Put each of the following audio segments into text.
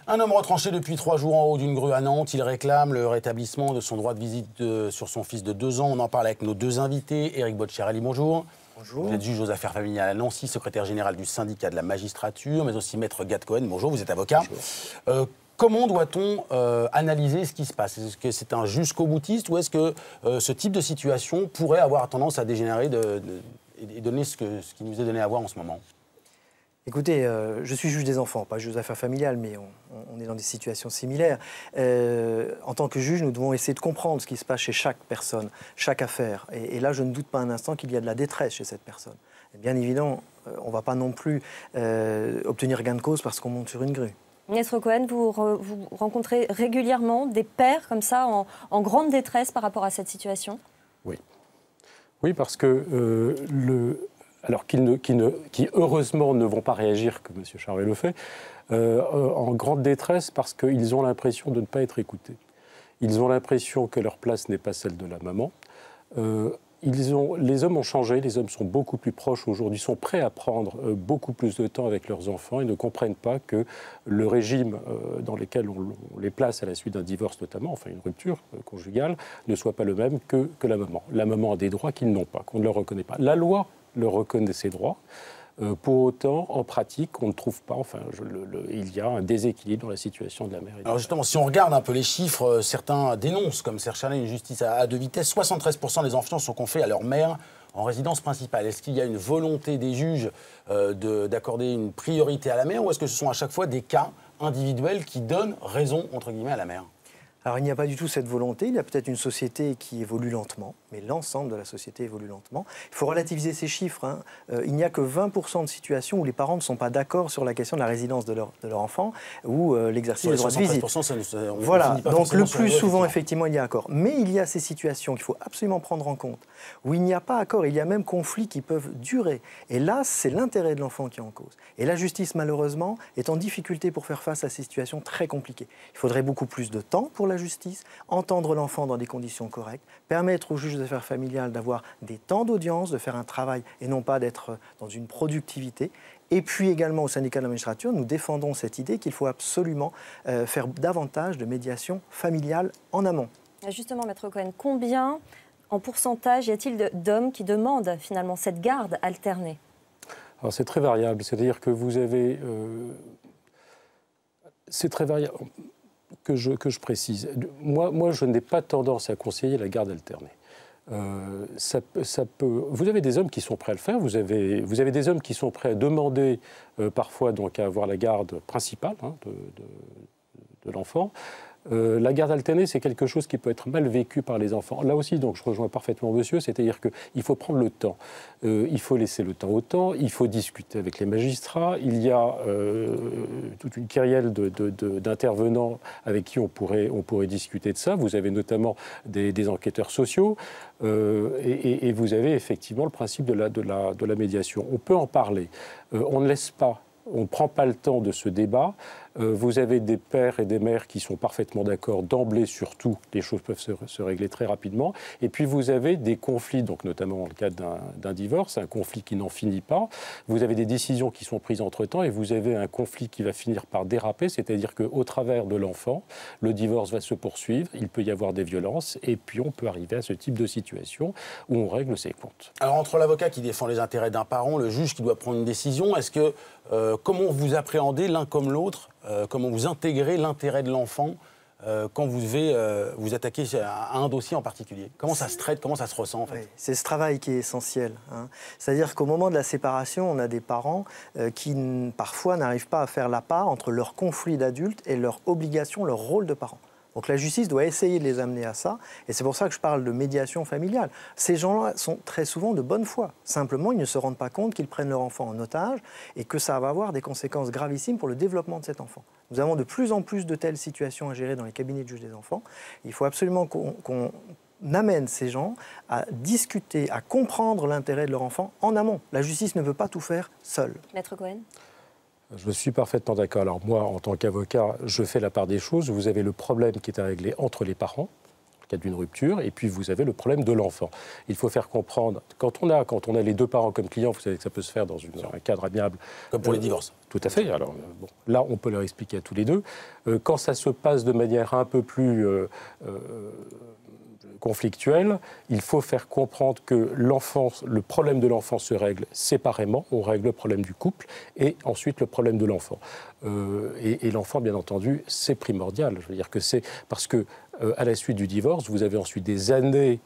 Un homme retranché depuis 3 jours en haut d'une grue à Nantes. Il réclame le rétablissement de son droit de visite sur son fils de 2 ans. On en parle avec nos 2 invités. Éric Boccherelli, bonjour. Bonjour. Vous êtes juge aux affaires familiales à Nancy, secrétaire général du syndicat de la magistrature, mais aussi maître Gad Cohen. Bonjour, vous êtes avocat. Comment doit-on analyser ce qui se passe? Est-ce que c'est un jusqu'au boutiste ou est-ce que ce type de situation pourrait avoir tendance à dégénérer et donner ce qui nous est donné à voir en ce moment? Écoutez, je suis juge des enfants, pas juge aux affaires familiales, mais on est dans des situations similaires. En tant que juge, nous devons essayer de comprendre ce qui se passe chez chaque personne, chaque affaire. Et là, je ne doute pas un instant qu'il y a de la détresse chez cette personne. Et bien évidemment, on ne va pas non plus obtenir gain de cause parce qu'on monte sur une grue. Maître Cohen, vous rencontrez régulièrement des pères comme ça en grande détresse par rapport à cette situation? Oui. Oui, parce que alors qui heureusement ne vont pas réagir comme M. Charvet le fait, en grande détresse parce qu'ils ont l'impression de ne pas être écoutés. Ils ont l'impression que leur place n'est pas celle de la maman. Les hommes ont changé, les hommes sont beaucoup plus proches aujourd'hui, sont prêts à prendre beaucoup plus de temps avec leurs enfants et ne comprennent pas que le régime dans lequel on les place à la suite d'un divorce notamment, enfin une rupture conjugale, ne soit pas le même que la maman. La maman a des droits qu'ils n'ont pas, qu'on ne leur reconnaît pas. La loi leur reconnaît ses droits. Pour autant, en pratique, on ne trouve pas, il y a un déséquilibre dans la situation de la mère. Alors justement, si on regarde un peu les chiffres, certains dénoncent, comme Serchalin, une justice à 2 vitesses, 73% des enfants sont confiés à leur mère en résidence principale. Est-ce qu'il y a une volonté des juges d'accorder une priorité à la mère ou est-ce que ce sont à chaque fois des cas individuels qui donnent raison, entre guillemets, à la mère ? Alors il n'y a pas du tout cette volonté, il y a peut-être une société qui évolue lentement, mais l'ensemble de la société évolue lentement. Il faut relativiser ces chiffres, hein. Il n'y a que 20% de situations où les parents ne sont pas d'accord sur la question de la résidence de leur enfant ou l'exercice des droits de visite. Voilà, donc le plus souvent effectivement il y a accord. Mais il y a ces situations qu'il faut absolument prendre en compte, où il n'y a pas accord, il y a même conflits qui peuvent durer. Et là, c'est l'intérêt de l'enfant qui est en cause. Et la justice, malheureusement, est en difficulté pour faire face à ces situations très compliquées. Il faudrait beaucoup plus de temps pour la justice, entendre l'enfant dans des conditions correctes, permettre aux juges des affaires familiales d'avoir des temps d'audience, de faire un travail et non pas d'être dans une productivité. Et puis également au syndicat de la magistrature, nous défendons cette idée qu'il faut absolument faire davantage de médiation familiale en amont. Justement, Maître Cohen, combien en pourcentage y a-t-il d'hommes qui demandent finalement cette garde alternée? Alors c'est très variable, c'est-à-dire que vous avez... c'est très variable. Que je précise. Moi, je n'ai pas tendance à conseiller la garde alternée. Vous avez des hommes qui sont prêts à le faire, vous avez des hommes qui sont prêts à demander parfois donc, à avoir la garde principale de l'enfant. La garde alternée, c'est quelque chose qui peut être mal vécu par les enfants. Là aussi, donc, je rejoins parfaitement monsieur, c'est-à-dire qu'il faut prendre le temps. Il faut laisser le temps au temps, il faut discuter avec les magistrats. Il y a toute une kyrielle d'intervenants avec qui on pourrait discuter de ça. Vous avez notamment des enquêteurs sociaux et vous avez effectivement le principe de la médiation. On peut en parler. On ne laisse pas. On ne prend pas le temps de ce débat. Vous avez des pères et des mères qui sont parfaitement d'accord d'emblée sur tout. Les choses peuvent se régler très rapidement. Et puis vous avez des conflits, donc notamment dans le cadre d'un divorce, un conflit qui n'en finit pas. Vous avez des décisions qui sont prises entre-temps et vous avez un conflit qui va finir par déraper, c'est-à-dire qu'au travers de l'enfant, le divorce va se poursuivre, il peut y avoir des violences et puis on peut arriver à ce type de situation où on règle ses comptes. Alors entre l'avocat qui défend les intérêts d'un parent, le juge qui doit prendre une décision, est-ce que comment vous appréhendez l'un comme l'autre, comment vous intégrez l'intérêt de l'enfant quand vous devez vous attaquer à un dossier en particulier? Comment ça se traite, comment ça se ressent en fait? Oui, c'est ce travail qui est essentiel, hein. C'est-à-dire qu'au moment de la séparation, on a des parents qui parfois n'arrivent pas à faire la part entre leur conflit d'adultes et leur obligation, leur rôle de parent. Donc la justice doit essayer de les amener à ça, et c'est pour ça que je parle de médiation familiale. Ces gens-là sont très souvent de bonne foi. Simplement, ils ne se rendent pas compte qu'ils prennent leur enfant en otage et que ça va avoir des conséquences gravissimes pour le développement de cet enfant. Nous avons de plus en plus de telles situations à gérer dans les cabinets de juges des enfants. Il faut absolument qu'on amène ces gens à discuter, à comprendre l'intérêt de leur enfant en amont. La justice ne peut pas tout faire seule. Maître Cohen? Je suis parfaitement d'accord. Alors moi, en tant qu'avocat, je fais la part des choses. Vous avez le problème qui est à régler entre les parents. cas d'une rupture, et puis vous avez le problème de l'enfant. Il faut faire comprendre, quand on a les deux parents comme clients, vous savez que ça peut se faire dans un cadre amiable. Comme pour les divorces. Tout à fait. Alors, bon, là, on peut leur expliquer à tous les deux. Quand ça se passe de manière un peu plus conflictuelle, il faut faire comprendre que le problème de l'enfant se règle séparément. On règle le problème du couple et ensuite le problème de l'enfant. Et l'enfant, bien entendu, c'est primordial. Je veux dire que c'est parce que à la suite du divorce, vous avez ensuite des années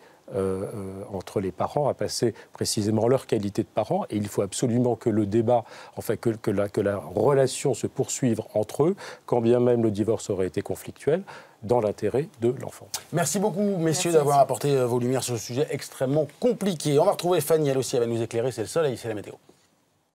entre les parents à passer précisément leur qualité de parents, et il faut absolument que le débat, enfin que la relation se poursuive entre eux, quand bien même le divorce aurait été conflictuel, dans l'intérêt de l'enfant. Merci beaucoup, messieurs, d'avoir apporté vos lumières sur ce sujet extrêmement compliqué. On va retrouver Fanny, elle aussi, elle va nous éclairer, c'est le soleil, c'est la météo.